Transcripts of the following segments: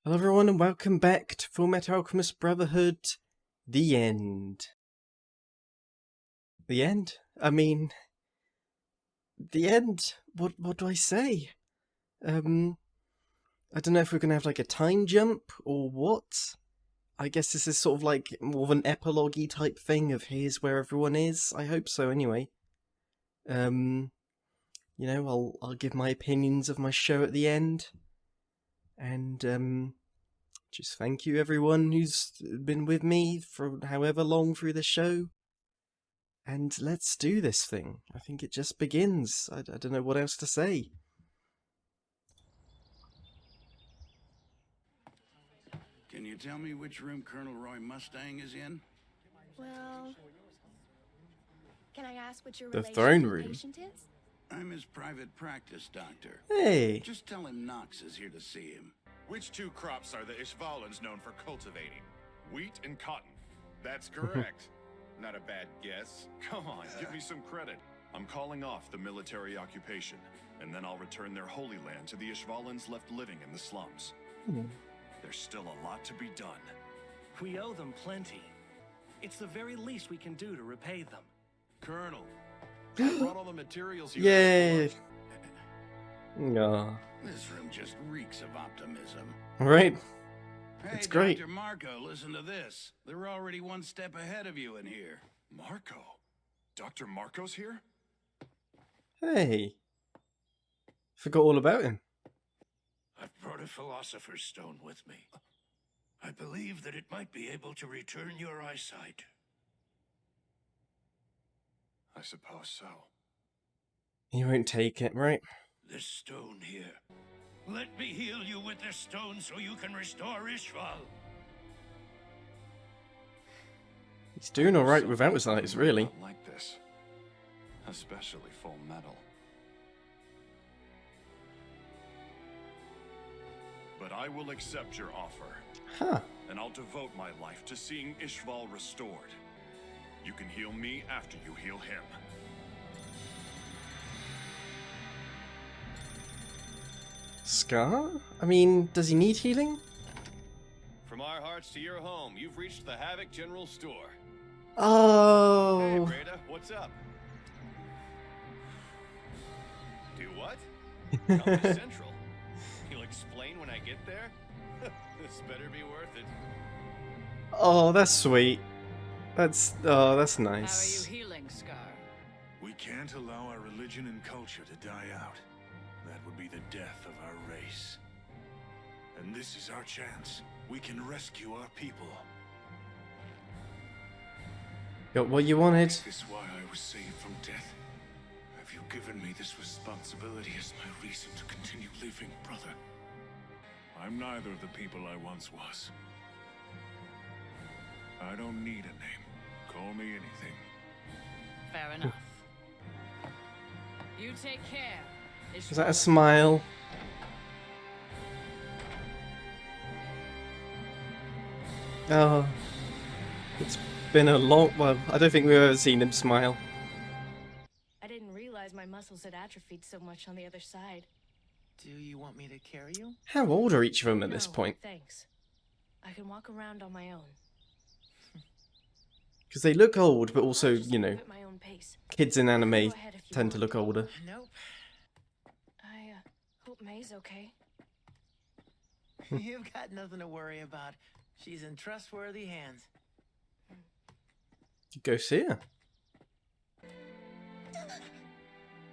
Hello everyone and welcome back to Fullmetal Alchemist Brotherhood, the end. The end? I mean, the end? What do I say? I don't know if we're gonna have like a time jump or what. I guess this is sort of like more of an epilogue-y type thing of here's where everyone is. I hope so anyway. You know, I'll give my opinions of my show at the end. And just thank you everyone who's been with me for however long through the show. And let's do this thing. I think it just begins. I don't know what else to say. Can you tell me which room Colonel Roy Mustang is in? Well, can I ask what your The relation throne to the room. patient is? I'm his private practice doctor. Hey! Just tell him Knox is here to see him. Which two crops are the Ishvalans known for cultivating? Wheat and cotton. That's correct. Not a bad guess. Come on, give me some credit. I'm calling off the military occupation, and then I'll return their holy land to the Ishvalans left living in the slums. There's still a lot to be done. We owe them plenty. It's the very least we can do to repay them. Colonel, I brought all the materials you Yay! asked Aw. This room just reeks of optimism. Right? Hey, It's great. Dr. Marco, listen to this. They're already one step ahead of you in here. for. Marco? Dr. Marco's here? Hey. Forgot all about him. I've brought a philosopher's stone with me. I believe that it might be able to return your eyesight. I suppose so. He won't take it, right? This stone here. Let me heal you with this stone so you can restore Ishval. He's doing alright without his eyes, really. Not like this. Especially full metal. But I will accept your offer, Huh. and I'll devote my life to seeing Ishval restored. You can heal me after you heal him. Scar? I mean, does he need healing? From our hearts to your home, you've reached the Havoc General Store. Hey, Oh. Breda, what's up? Do what? Comedy Central. You'll explain when I get there? This better be worth it. Oh, that's sweet. That's How nice. are you healing, Scar? We can't allow our religion and culture to die out. That would be the death of our race. And this is our chance. We can rescue our people. Got what you wanted. Is this why I was saved from death? Have you given me this responsibility as my reason to continue living, brother? I'm neither of the people I once was. I don't need a name. Call me anything. Fair enough. You take care. Is that a smile? Oh. It's been a long... Well, I don't think we've ever seen him smile. I didn't realize my muscles had atrophied so much on the other side. Do you want me to carry you? How old are each of them at this No, point? Thanks. I can walk around on my own. Because they look old, but also, I'll just you know, move at my own pace. kids in anime Go ahead if you tend to want. look older. Nope. I hope May's okay. You've got nothing to worry about. She's in trustworthy hands. Go see her.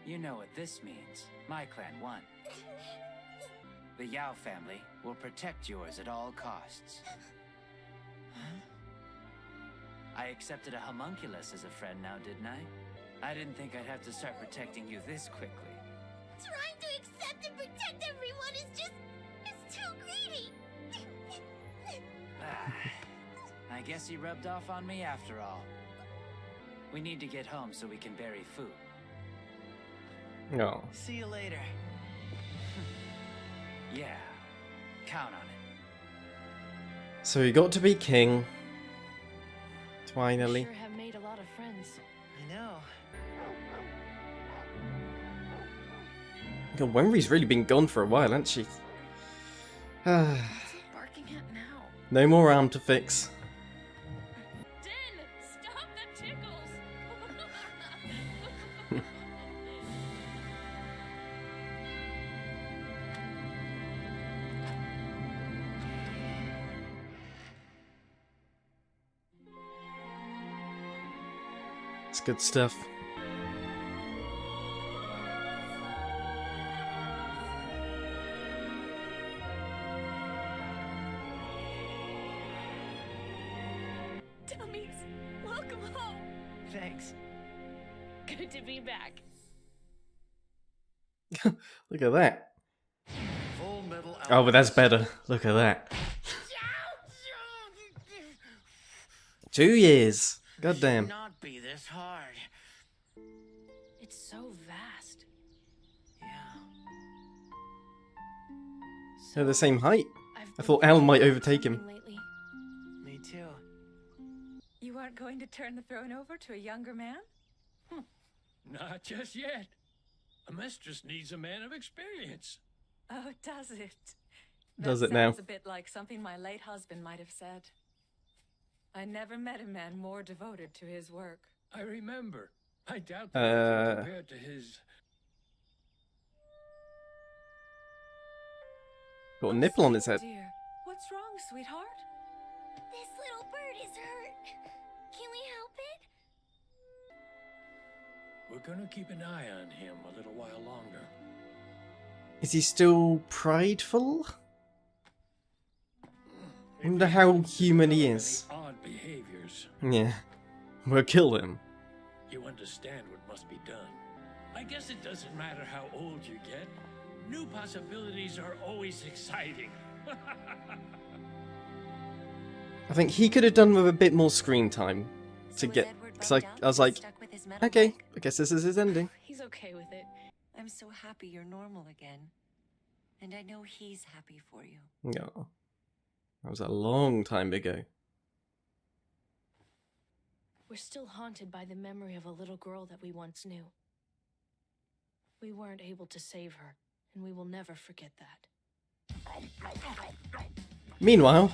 You know what this means. My clan won. The Yao family will protect yours at all costs. I accepted a homunculus as a friend now, didn't I? I didn't think I'd have to start protecting you this quickly. Trying to accept and protect everyone is just... it's too greedy. I guess he rubbed off on me after all. We need to get home so we can bury Fu. No. See you later. Yeah, count on it. So he got to be king. Finally. You sure have made a lot of friends. I know. God, Wenry's really been gone for a while, hasn't she? What's he barking looking at now? No more arm to fix. Din, stop the tickles! It's good stuff. Dummies, welcome home. Thanks. Good to be back. Look at that. Fullmetal Oh, but that's better. Look at that. 2 years. God damn. Should not be this hard. It's so vast. Yeah. They're the same height. I've I been thought Alan thinking might about overtake him. something lately. Me too. You aren't going to turn the throne over to a younger man? Not just yet. A mistress needs a man of experience. Oh, does it? Does That it now? sounds a bit like something my late husband might have said. I never met a man more devoted to his work. I remember. I doubt that compared to his... Got a nipple on his Oh, head. dear. What's wrong, sweetheart? This little bird is hurt. Can we help it? We're gonna keep an eye on him a little while longer. Is he still prideful? I wonder how human he is. Odd behaviors. Yeah. We'll kill him. You understand what must be done. I guess it doesn't matter how old you get. New possibilities are always exciting. I think he could have done with a bit more screen time to get. Because I was like, okay, I guess this is his ending. He's okay with it. I'm so happy you're normal again. And I know he's happy for you. No. That was a long time ago. We're still haunted by the memory of a little girl that we once knew. We weren't able to save her, and we will never forget that. Meanwhile,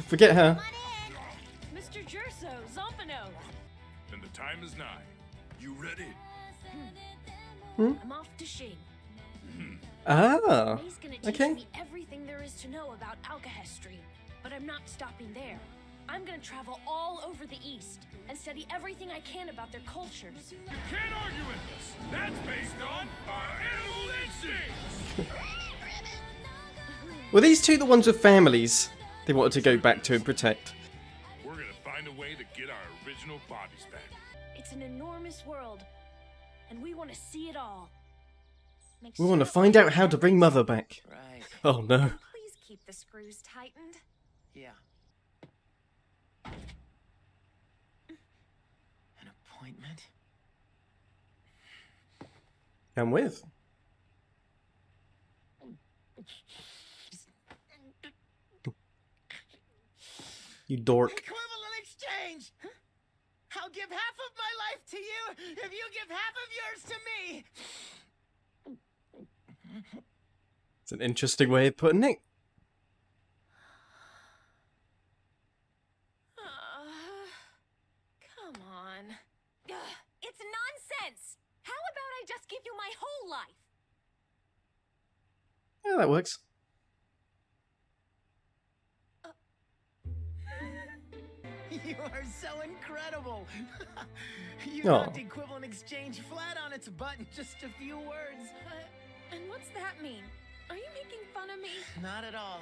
forget her. Mr. Jerso, Zompano! And the time is nigh. You ready? I'm off to Shing. Ah, He's gonna teach okay. me everything there is to know about alchemy, but I'm not stopping there. I'm gonna travel all over the East and study everything I can about their cultures. You can't argue with us. That's based on our animal instincts. Were these two the ones with families they wanted to go back to and protect? We're gonna find a way to get our original bodies back. It's an enormous world, and we want to see it all. Make We want to sure find out how to bring Mother back. Right. Oh no. Please keep the screws tightened. Yeah. An appointment? I'm with. You dork. Equivalent exchange! I'll give half of my life to you if you give half of yours to me! It's an interesting way of putting it. Come on. It's nonsense! How about I just give you my whole life? Yeah, that works. You are so incredible! You Aw. knocked equivalent exchange flat on its butt in just a few words. And what's that mean? Are you making fun of me? Not at all.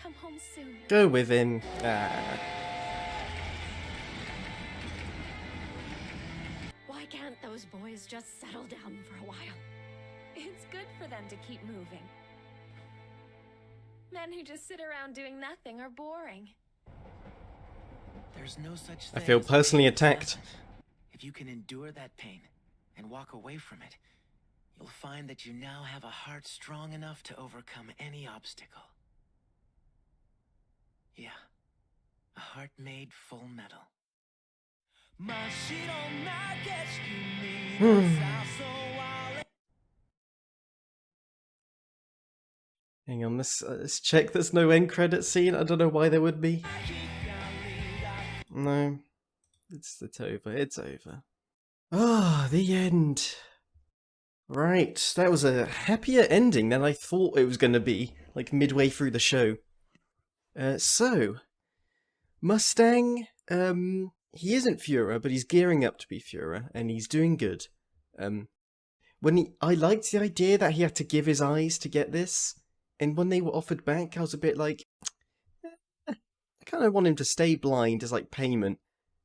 Come home soon. Go with him. Ah. Why can't those boys just settle down for a while? It's good for them to keep moving. Men who just sit around doing nothing are boring. There's no such I thing feel as personally pain attacked. enough. If you can endure that pain and walk away from it, you'll find that you now have a heart strong enough to overcome any obstacle. Yeah, a heart made full metal. Hang on, let's check there's no end credit scene. I don't know why there would be. No. It's over. It's over. Ah, the end. Right, that was a happier ending than I thought it was going to be, like midway through the show. So, Mustang, he isn't Führer, but he's gearing up to be Führer, and he's doing good. I liked the idea that he had to give his eyes to get this, and when they were offered back, I was a bit like, I kind of want him to stay blind as like payment.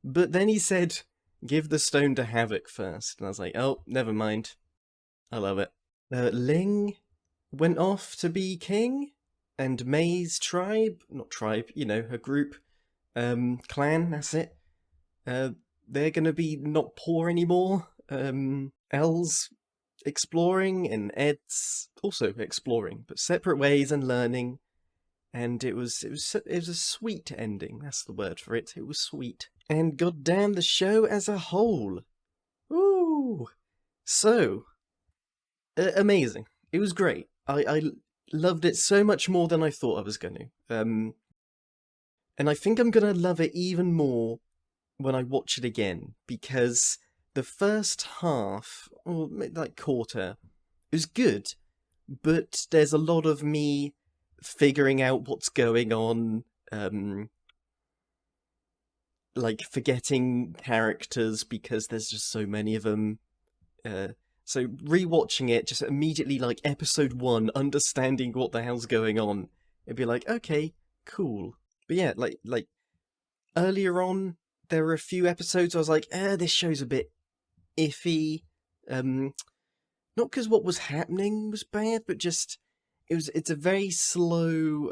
But then he said, give the stone to Havoc first, and I was like, oh, never mind. I love it. Ling went off to be king, and May's tribe, not tribe, you know, her group, clan, that's it. They're gonna be not poor anymore. Elle's exploring, and Ed's also exploring, but separate ways and learning. And it was a sweet ending. That's the word for it. It was sweet. And goddamn, the show as a whole. Ooh. So, amazing. It was great. I loved it so much more than I thought I was going to. And I think I'm going to love it even more when I watch it again, because the first half, or like quarter, is good, but there's a lot of me figuring out what's going on, like forgetting characters because there's just so many of them. So rewatching it, just immediately like episode 1, understanding what the hell's going on, it'd be like, okay, cool. But yeah, like earlier on, there were a few episodes I was like, this show's a bit iffy. Not because what was happening was bad, but just it's a very slow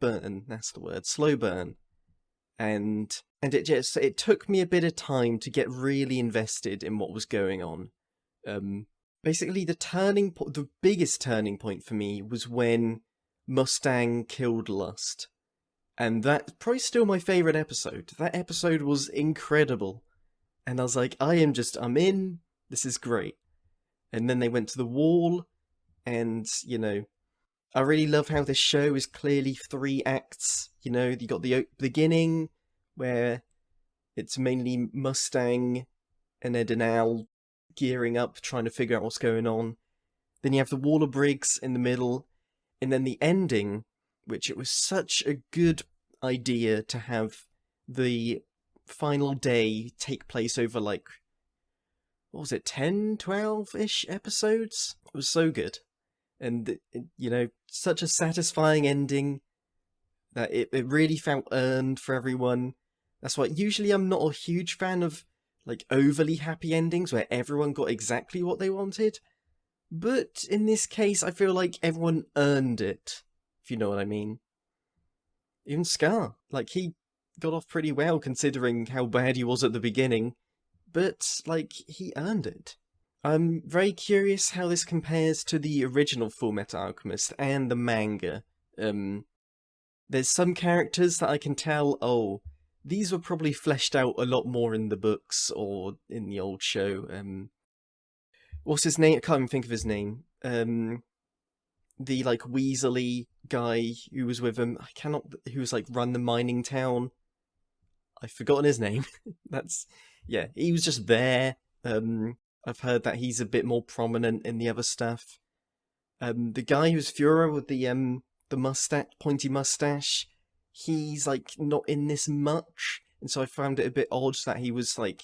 burn. That's the word, slow burn. And it took me a bit of time to get really invested in what was going on. Basically, the biggest turning point for me was when Mustang killed Lust. And that's probably still my favourite episode. That episode was incredible. And I was like, I'm in, this is great. And then they went to the wall, and, you know, I really love how this show is clearly 3 acts. You know, you got the beginning, where it's mainly Mustang and Ed and Al gearing up, trying to figure out what's going on. Then you have the Wall of Briggs in the middle, and then the ending, which it was such a good idea to have the final day take place over, like, what was it, 10, 12-ish episodes? It was so good. And, you know, such a satisfying ending that it really felt earned for everyone. That's why usually I'm not a huge fan of, like, overly happy endings where everyone got exactly what they wanted. But in this case, I feel like everyone earned it, if you know what I mean. Even Scar, like, he got off pretty well considering how bad he was at the beginning. But, like, he earned it. I'm very curious how this compares to the original Fullmetal Alchemist and the manga. There's some characters that I can tell, these were probably fleshed out a lot more in the books or in the old show. What's his name? I can't even think of his name. The, like, Weasley guy who was with him. Who was, like, run the mining town. I've forgotten his name. He was just there. I've heard that he's a bit more prominent in the other stuff. The guy who's Führer with the mustache, pointy mustache, he's, like, not in this much, and so I found it a bit odd that he was, like,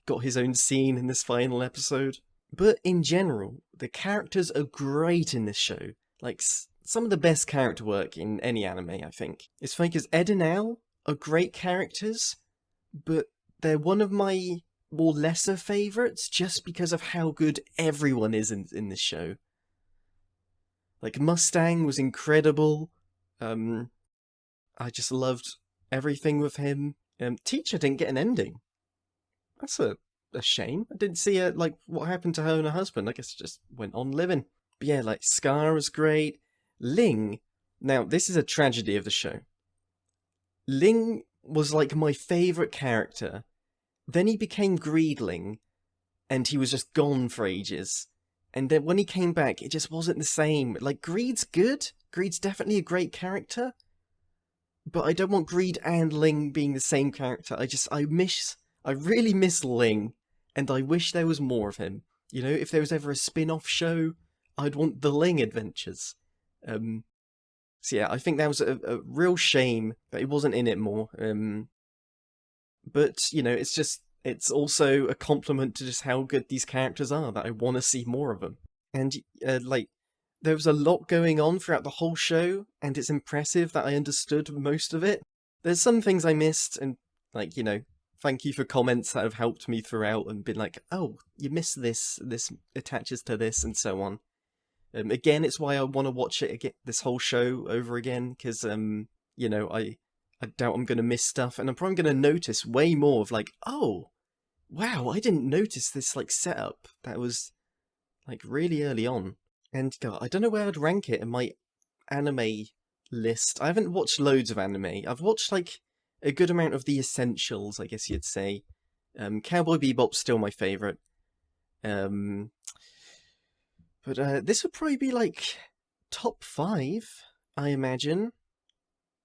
got his own scene in this final episode. But in general, the characters are great in this show. Like, some of the best character work in any anime, I think. It's funny because Ed and Al are great characters, but they're one of my more lesser favourites just because of how good everyone is in this show. Like, Mustang was incredible. I just loved everything with him. Teacher didn't get an ending. That's a shame. I didn't see what happened to her and her husband. I guess it just went on living. But yeah, like, Scar was great. Ling, now this is a tragedy of the show. Ling was, like, my favourite character. Then he became Greedling, and he was just gone for ages. And then when he came back, it just wasn't the same. Like, Greed's good. Greed's definitely a great character, but I don't want Greed and Ling being the same character. I really miss Ling, and I wish there was more of him. You know, if there was ever a spin-off show, I'd want the Ling adventures. So yeah, I think that was a real shame that he wasn't in it more. But, you know, it's also a compliment to just how good these characters are, that I want to see more of them. And, there was a lot going on throughout the whole show, and it's impressive that I understood most of it. There's some things I missed, and, like, you know, thank you for comments that have helped me throughout and been like, oh, you missed this attaches to this, and so on. Again, it's why I want to watch it again, this whole show over again, because, you know, I doubt I'm going to miss stuff, and I'm probably going to notice way more of, like, oh, wow, I didn't notice this, like, setup that was, like, really early on. And, God, I don't know where I'd rank it in my anime list. I haven't watched loads of anime. I've watched, like, a good amount of the essentials, I guess you'd say. Cowboy Bebop's still my favourite. But this would probably be, like, top 5, I imagine.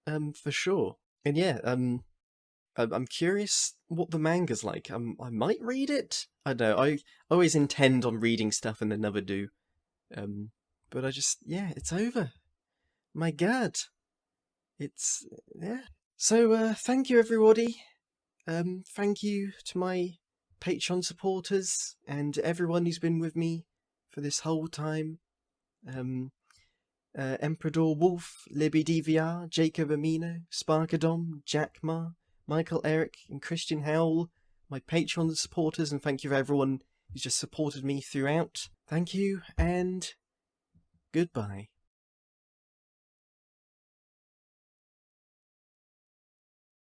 For sure. And yeah, I'm curious what the manga's like. I might read it. I don't know. I always intend on reading stuff and then never do. But it's over. My God. It's, yeah. So, thank you, everybody. Thank you to my Patreon supporters and everyone who's been with me for this whole time. Emperador Wolf, Libby DVR, Jacob Amino, Sparkadom, Jack Ma, Michael Eric, and Christian Howell, my Patreon supporters, and thank you for everyone who's just supported me throughout. Thank you, and goodbye.